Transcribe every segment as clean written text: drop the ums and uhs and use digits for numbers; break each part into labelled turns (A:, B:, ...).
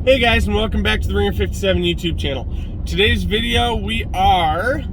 A: Hey guys, and welcome back to the Ringer 57 YouTube channel. Today's video, we are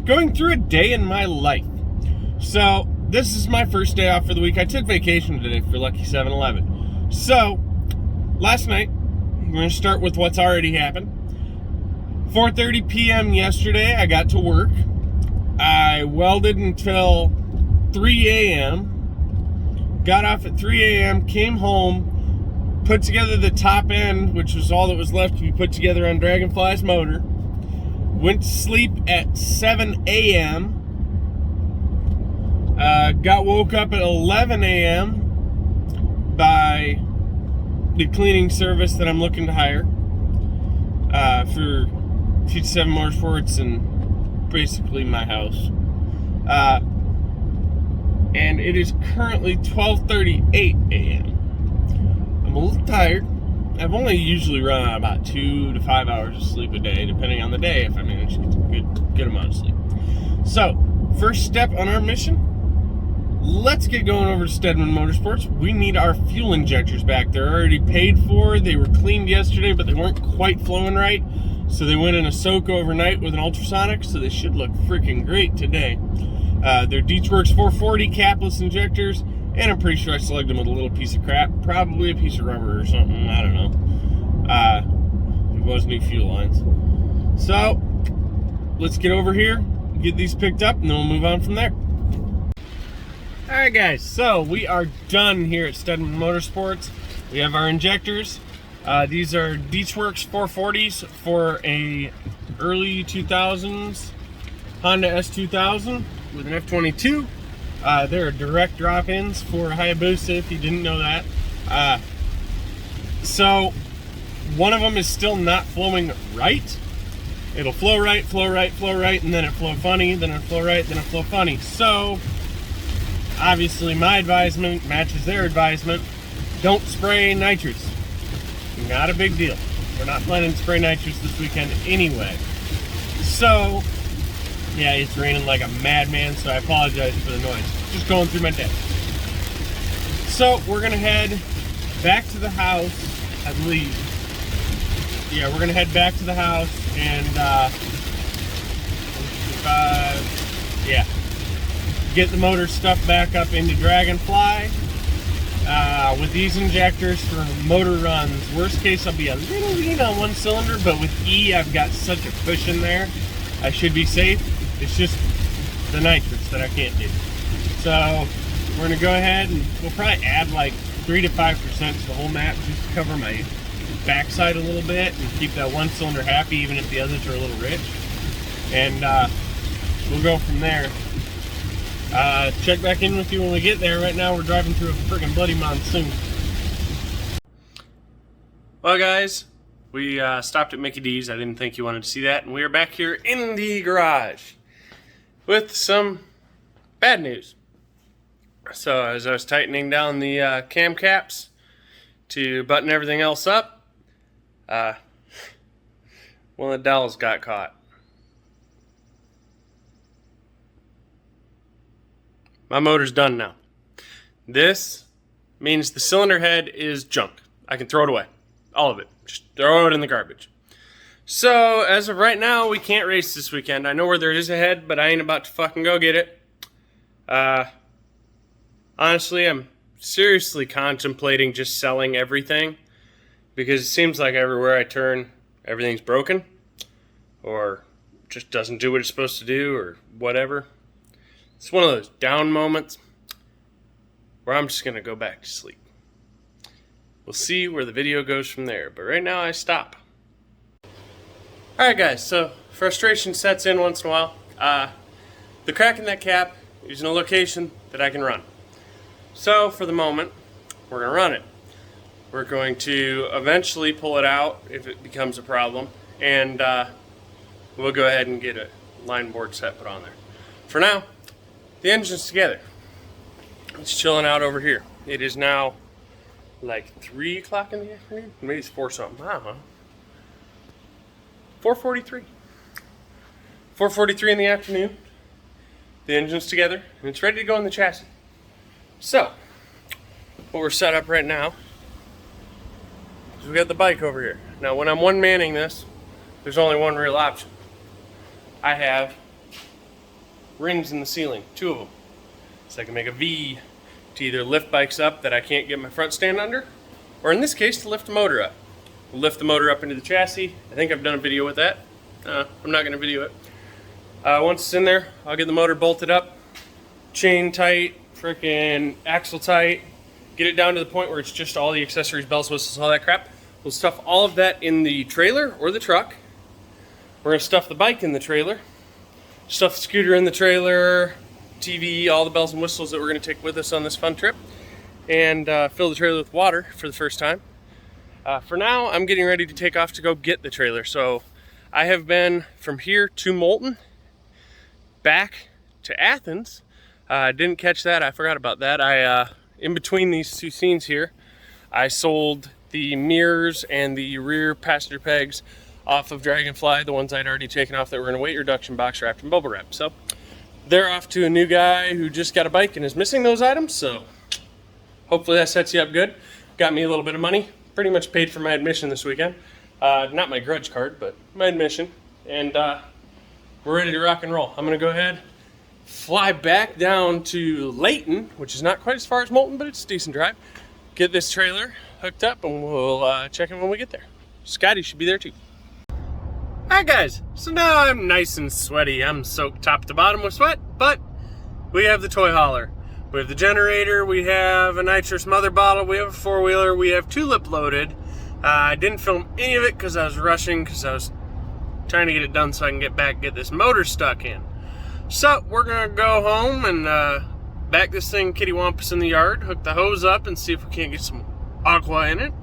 A: going through a day in my life. So, this is my first day off for the week. I took vacation today for Lucky 7-Eleven. So, last night, we're going to start with what's already happened. 4:30 p.m. yesterday, I got to work. I welded until 3 a.m. Got off at 3 a.m., came home, put together the top end, which was all that was left to be put together on Dragonfly's motor. Went to sleep at 7 a.m. Got woke up at 11 a.m. by the cleaning service that I'm looking to hire for 57 Motorsports and basically my house. And it is currently 12:38 a.m. I'm a little tired. I've only usually run on about 2 to 5 hours of sleep a day, depending on the day, if I manage to get a good amount of sleep. So, first step on our mission, let's get going over to Steadman Motorsports. We need our fuel injectors back. They're already paid for. They were cleaned yesterday, but they weren't quite flowing right. So they went in a soak overnight with an ultrasonic, so they should look freaking great today. They're Deechworks 440 capless injectors. And I'm pretty sure I slugged them with a little piece of crap. Probably a piece of rubber or something. I don't know. It was new fuel lines. So, let's get over here, get these picked up, and then we'll move on from there. Alright guys, so we are done here at Steadman Motorsports. We have our injectors. These are Deechworks 440s for a early 2000s Honda S2000 with an F22. There are direct drop-ins for Hayabusa, if you didn't know that. So, one of them is still not flowing right. It'll flow right, and then it flow funny, then it flow right, then it flow funny. So, obviously my advisement matches their advisement. Don't spray nitrous. Not a big deal. We're not planning to spray nitrous this weekend anyway. So, yeah, it's raining like a madman, so I apologize for the noise. Just going through my day. So, we're going to head back to the house, I believe. Yeah, we're going to head back to the house and, yeah, get the motor stuff back up into Dragonfly. With these injectors for motor runs, worst case I'll be a little lean on one cylinder, but with E I've got such a cushion there, I should be safe. It's just the nitrous that I can't do. So we're going to go ahead and we'll probably add like 3 to 5% to the whole map just to cover my backside a little bit and keep that one cylinder happy even if the others are a little rich. And we'll go from there. Check back in with you when we get there. Right now we're driving through a friggin' bloody monsoon. Well guys, we stopped at Mickey D's. I didn't think you wanted to see that. And we are back here in the garage with some bad news. So as I was tightening down the cam caps to button everything else up, one of the dowels got caught. My motor's done now. This means the cylinder head is junk. I can throw it away. All of it. Just throw it in the garbage. So, as of right now, we can't race this weekend. I know where there is a head, but I ain't about to fucking go get it. Honestly, I'm seriously contemplating just selling everything because it seems like everywhere I turn, everything's broken or just doesn't do what it's supposed to do or whatever. It's one of those down moments where I'm just going to go back to sleep. We'll see where the video goes from there, but right now I stop. Alright guys, so frustration sets in once in a while. The crack in that cap is in a location that I can run. So for the moment, we're going to run it. We're going to eventually pull it out if it becomes a problem, and we'll go ahead and get a line board set put on there. For now, the engine's together. It's chilling out over here. It is now like 3 o'clock in the afternoon. Maybe it's 4 something. I don't know. 4:43. 4:43 in the afternoon. The engine's together and it's ready to go in the chassis. So, what we're set up right now is we got the bike over here. Now when I'm one-manning this, there's only one real option. I have rings in the ceiling, 2 of them. So I can make a V to either lift bikes up that I can't get my front stand under, or in this case, to lift the motor up. We'll lift the motor up into the chassis. I think I've done a video with that. I'm not gonna video it. Once it's in there, I'll get the motor bolted up, chain tight, freaking axle tight, get it down to the point where it's just all the accessories, bells, whistles, all that crap. We'll stuff all of that in the trailer or the truck. We're gonna stuff the bike in the trailer, stuff the scooter in the trailer, TV, all the bells and whistles that we're gonna take with us on this fun trip, and fill the trailer with water for the first time. For now, I'm getting ready to take off to go get the trailer. So I have been from here to Moulton, back to Athens. I didn't catch that, I forgot about that. In between these two scenes here, I sold the mirrors and the rear passenger pegs off of Dragonfly, the ones I'd already taken off that were in a weight reduction box wrapped in bubble wrap. So they're off to a new guy who just got a bike and is missing those items, so hopefully that sets you up good. Got me a little bit of money, pretty much paid for my admission this weekend. Not my grudge card, but my admission. And we're ready to rock and roll. I'm gonna go ahead, fly back down to Layton, which is not quite as far as Moulton, but it's a decent drive. Get this trailer hooked up and we'll check in when we get there. Scotty should be there too. Alright guys, so now I'm nice and sweaty. I'm soaked top to bottom with sweat, but we have the toy hauler. We have the generator, we have a nitrous mother bottle, we have a four-wheeler, we have tulip loaded. I didn't film any of it because I was rushing, because I was trying to get it done so I can get back and get this motor stuck in. So we're gonna go home and back this thing kittywampus in the yard, hook the hose up and see if we can't get some aqua in it.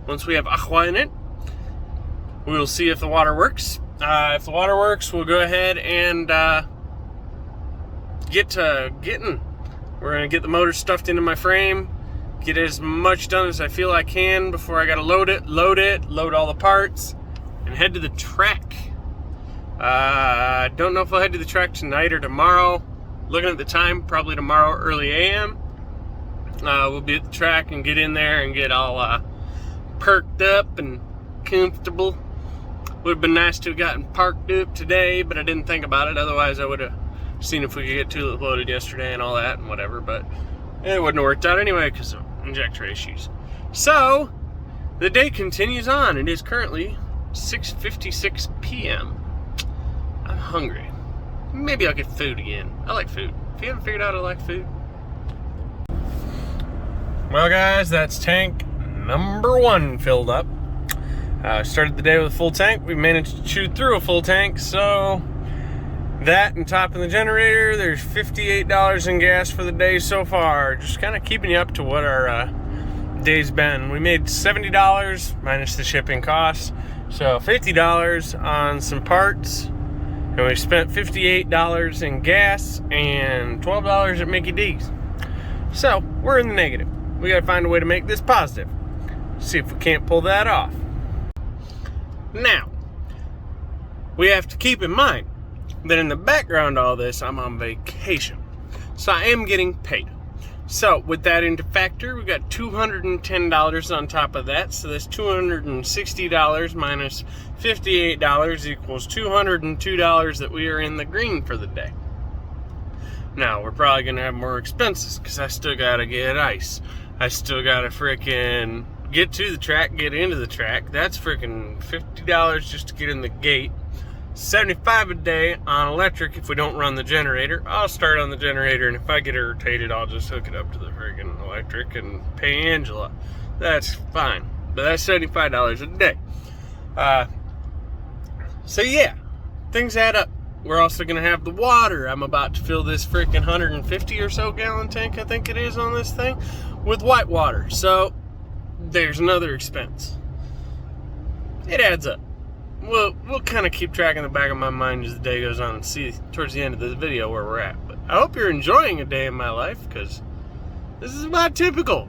A: Once we have aqua in it, we will see if the water works. If the water works, we'll go ahead and get to getting. We're gonna get the motor stuffed into my frame, get as much done as I feel I can before I gotta load all the parts, and head to the track. I don't know if I'll head to the track tonight or tomorrow. Looking at the time, probably tomorrow early AM. We'll be at the track and get in there and get all perked up and comfortable. Would have been nice to have gotten parked up today, but I didn't think about it. Otherwise, I would have seen if we could get tulip loaded yesterday and all that and whatever, but it wouldn't have worked out anyway because of injector issues. So, the day continues on. It is currently 6:56 p.m. I'm hungry. Maybe I'll get food again. I like food. If you haven't figured out I like food. Well guys, that's tank number 1 filled up. Started the day with a full tank. We managed to chew through a full tank, so that and topping the generator, there's $58 in gas for the day so far. Just kind of keeping you up to what our day's been. We made $70 minus the shipping costs, so $50 on some parts, and we spent $58 in gas and $12 at Mickey D's. So we're in the negative. We gotta find a way to make this positive. See if we can't pull that off. Now, we have to keep in mind that in the background of all this, I'm on vacation. So I am getting paid. So with that into factor, we got $210 on top of that. So that's $260 minus $58 equals $202 that we are in the green for the day. Now, we're probably gonna have more expenses because I still gotta get ice. I still gotta frickin' get to the track, get into the track. That's freaking $50 just to get in the gate. $75 a day on electric if we don't run the generator. I'll start on the generator, and if I get irritated, I'll just hook it up to the freaking electric and pay Angela. That's fine. But that's $75 a day. So yeah, things add up. We're also gonna have the water. I'm about to fill this freaking 150 or so gallon tank, I think it is on this thing, with white water. So there's another expense. It adds up. We'll kind of keep track in the back of my mind as the day goes on and see towards the end of this video where we're at. But I hope you're enjoying a day in my life, because this is about typical.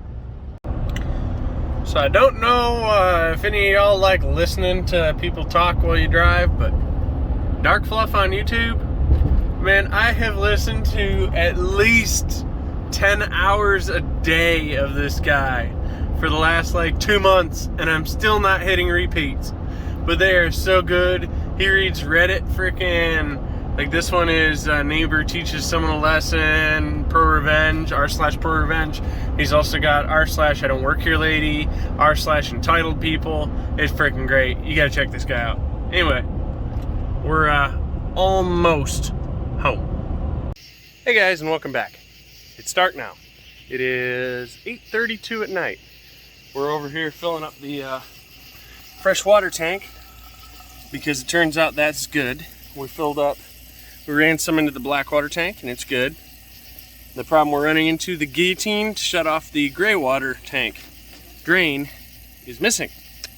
A: So I don't know if any of y'all like listening to people talk while you drive, but Dark Fluff on YouTube, man, I have listened to at least 10 hours a day of this guy for the last like 2 months, and I'm still not hitting repeats. But they are so good. He reads Reddit freaking, like this one is neighbor teaches someone a lesson, pro revenge, r/pro revenge. He's also got r/ I don't work here lady, r/ entitled people. It's freaking great. You gotta check this guy out. Anyway, we're almost home. Hey guys, and welcome back. It's dark now. It is 8:32 at night. We're over here filling up the fresh water tank because it turns out that's good. We ran some into the black water tank and it's good. The problem we're running into, the guillotine to shut off the gray water tank drain is missing.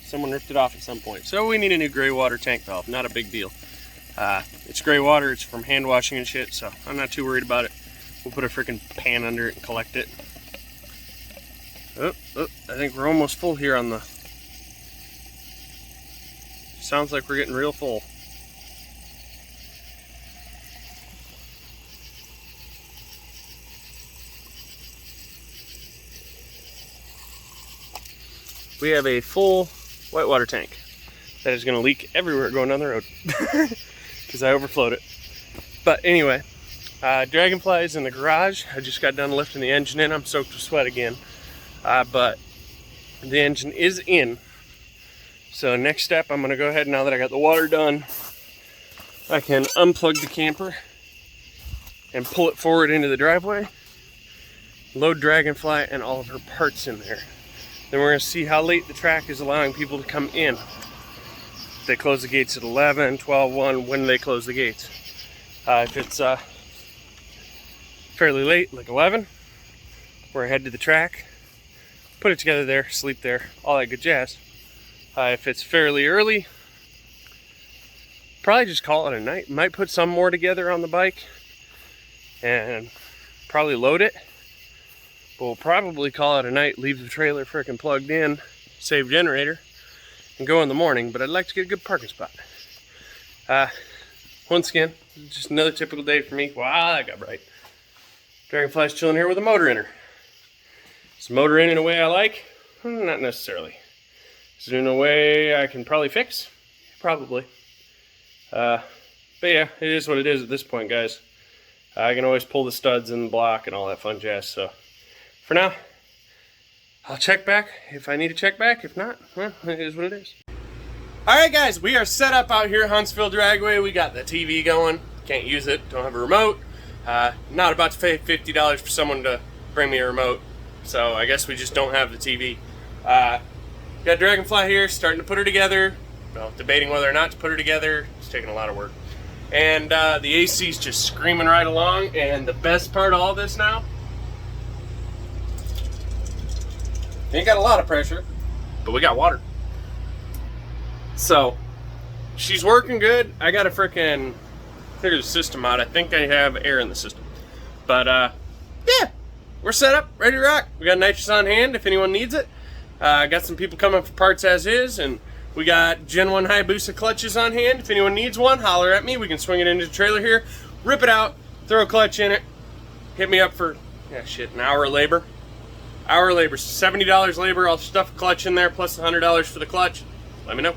A: Someone ripped it off at some point. So we need a new gray water tank valve, not a big deal. It's gray water, it's from hand washing and shit, so I'm not too worried about it. We'll put a freaking pan under it and collect it. Oh, I think we're almost full here on the... Sounds like we're getting real full. We have a full whitewater tank that is going to leak everywhere going down the road because I overflowed it. But anyway, Dragonfly is in the garage. I just got done lifting the engine in. I'm soaked with sweat again. But the engine is in. So next step, I'm going to go ahead, now that I got the water done, I can unplug the camper and pull it forward into the driveway, load Dragonfly and all of her parts in there. Then we're going to see how late the track is allowing people to come in. If they close the gates at 11, 12, 1, when do they close the gates? If it's fairly late, like 11, we're head to the track, put it together there, sleep there, all that good jazz. If it's fairly early, probably just call it a night. Might put some more together on the bike and probably load it. But we'll probably call it a night, leave the trailer freaking plugged in, save generator, and go in the morning. But I'd like to get a good parking spot. Once again, just another typical day for me. Wow, that got bright. Dragonfly's chilling here with a motor in her. Is the motor in a way I like? Not necessarily. Is it in a way I can probably fix? Probably. But yeah, it is what it is at this point, guys. I can always pull the studs in the block and all that fun jazz, so for now, I'll check back if I need to check back. If not, well, it is what it is. Alright guys, we are set up out here at Huntsville Dragway. We got the TV going. Can't use it, don't have a remote. Not about to pay $50 for someone to bring me a remote, so I guess we just don't have the TV. Got Dragonfly here, starting to put her together. Well, debating whether or not to put her together. It's taking a lot of work. And the AC's just screaming right along. And the best part of all this now, ain't got a lot of pressure, but we got water. So, she's working good. I got to frickin' figure the system out. I think I have air in the system. But, yeah, we're set up, ready to rock. We got nitrous on hand if anyone needs it. Got some people coming for parts as is, and we got Gen 1 Hayabusa clutches on hand. If anyone needs one, holler at me. We can swing it into the trailer here, rip it out, throw a clutch in it, hit me up for, an hour of labor. $70 labor. I'll stuff a clutch in there plus $100 for the clutch. Let me know.